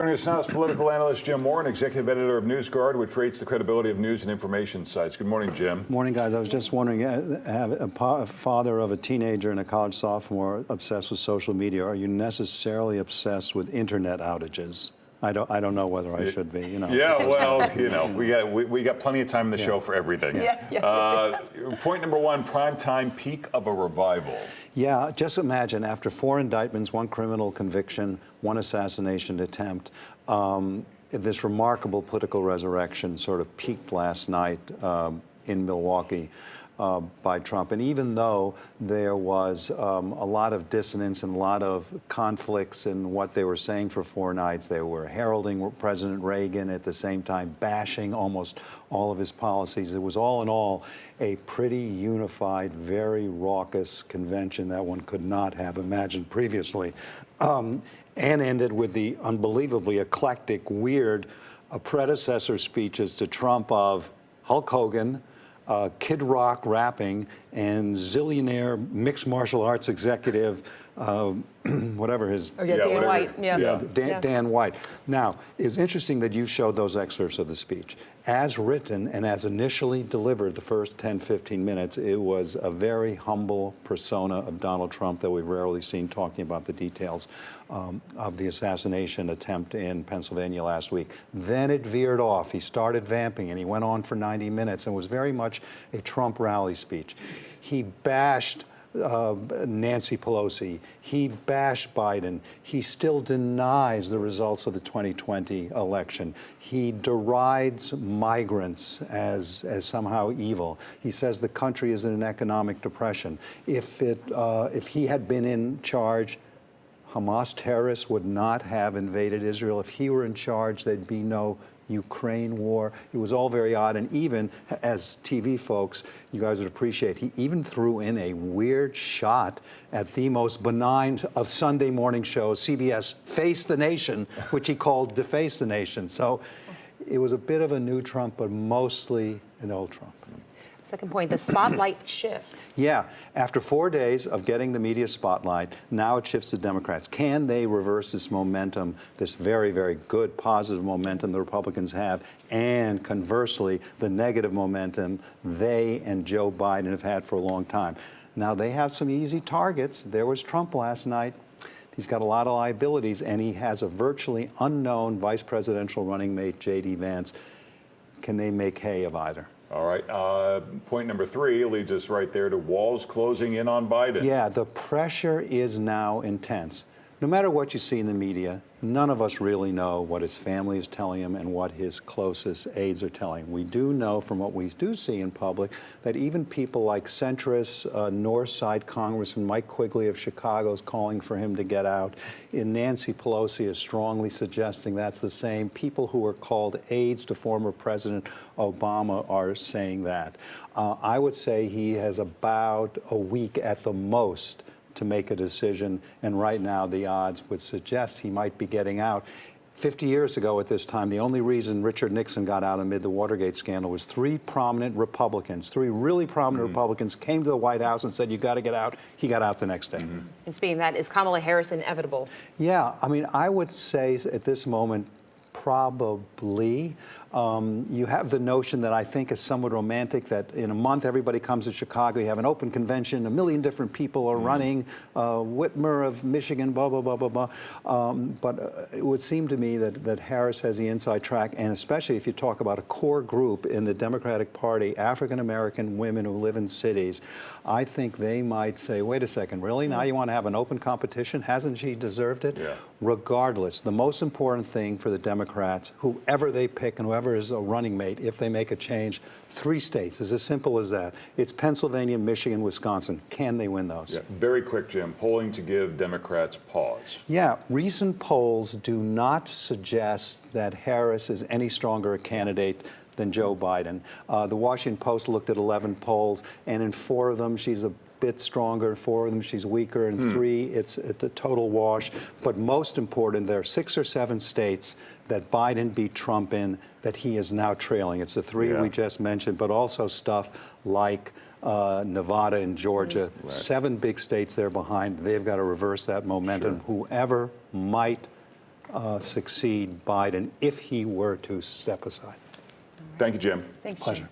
Joining us now is political analyst Jim Warren, executive editor of NewsGuard, which rates the credibility of news and information sites. Good morning, Jim. Morning, guys. I was just wondering, a father of a teenager and a college sophomore obsessed with social media, are you necessarily obsessed with internet outages? I don't know whether I should be, Yeah, well, we got plenty of time in the show for everything. Point number one, primetime peak of a revival. Yeah, just imagine, after 4 indictments, 1 criminal conviction, 1 assassination attempt, this remarkable political resurrection sort of peaked last night in Milwaukee by Trump. And even though there was a lot of dissonance and a lot of conflicts in what they were saying for 4 nights, they were heralding President Reagan at the same time, bashing almost all of his policies. It was all in all a pretty unified, very raucous convention that one could not have imagined previously. And ended with the unbelievably eclectic, weird predecessor speeches to Trump of Hulk Hogan, Kid Rock rapping, and zillionaire mixed martial arts executive, whatever his... Oh, yeah, Dan White. Dan White. Now, it's interesting that you showed those excerpts of the speech. As written and as initially delivered the first 10, 15 minutes, it was a very humble persona of Donald Trump that we've rarely seen talking about the details of the assassination attempt in Pennsylvania last week. Then it veered off. He started vamping, and he went on for 90 minutes and was very much a Trump rally speech. He bashed Nancy Pelosi. He bashed Biden. He still denies the results of the 2020 election. He derides migrants as somehow evil. He says the country is in an economic depression. If he had been in charge, Hamas terrorists would not have invaded Israel. If he were in charge, there'd be no Ukraine war. It was all very odd. And even as TV folks, you guys would appreciate, he even threw in a weird shot at the most benign of Sunday morning shows, CBS Face the Nation, which he called Deface the Nation. So it was a bit of a new Trump, but mostly an old Trump. Second point, the spotlight shifts. Yeah, after 4 days of getting the media spotlight, now it shifts to Democrats. Can they reverse this momentum, this very, very good, positive momentum the Republicans have, and conversely, the negative momentum they and Joe Biden have had for a long time? Now, they have some easy targets. There was Trump last night. He's got a lot of liabilities, and he has a virtually unknown vice presidential running mate, J.D. Vance. Can they make hay of either? All right. Point number 3 leads us right there to walls closing in on Biden. Yeah, the pressure is now intense. No matter what you see in the media, none of us really know what his family is telling him and what his closest aides are telling him. We do know from what we do see in public that even people like centrist North Side Congressman Mike Quigley of Chicago is calling for him to get out. And Nancy Pelosi is strongly suggesting that's the same. People who are called aides to former President Obama are saying that. I would say he has about a week at the most to make a decision, and right now the odds would suggest he might be getting out. 50 years ago at this time, the only reason Richard Nixon got out amid the Watergate scandal was 3 prominent Republicans, 3 really prominent Republicans came to the White House and said, you got to get out. He got out the next day. And speaking of that, is Kamala Harris inevitable? Yeah, I mean, I would say at this moment, probably. You have the notion that I think is somewhat romantic that in a month everybody comes to Chicago, you have an open convention, 1 million different people are running, Whitmer of Michigan, blah, blah, blah, blah, blah. But it would seem to me that Harris has the inside track, and especially if you talk about a core group in the Democratic Party, African-American women who live in cities, I think they might say, wait a second, really? Now you want to have an open competition? Hasn't she deserved it? Yeah. Regardless, the most important thing for the Democrats, whoever they pick and whoever is a running mate, if they make a change, 3 states, it's as simple as that. It's Pennsylvania, Michigan, Wisconsin. Can they win those? Yeah. Very quick, Jim. Polling to give Democrats pause. Yeah, recent polls do not suggest that Harris is any stronger a candidate than Joe Biden. The Washington Post looked at 11 polls, and in 4 of them, she's a bit stronger, 4 of them she's weaker, and 3 it's at the total wash. But most important, there are 6 or 7 states that Biden beat Trump in that he is now trailing. It's the 3 we just mentioned, but also stuff like Nevada and Georgia, 7 big states they're behind. They've got to reverse that momentum. Whoever might succeed Biden if he were to step aside. Thank you, Jim. Thanks, Jim. Pleasure.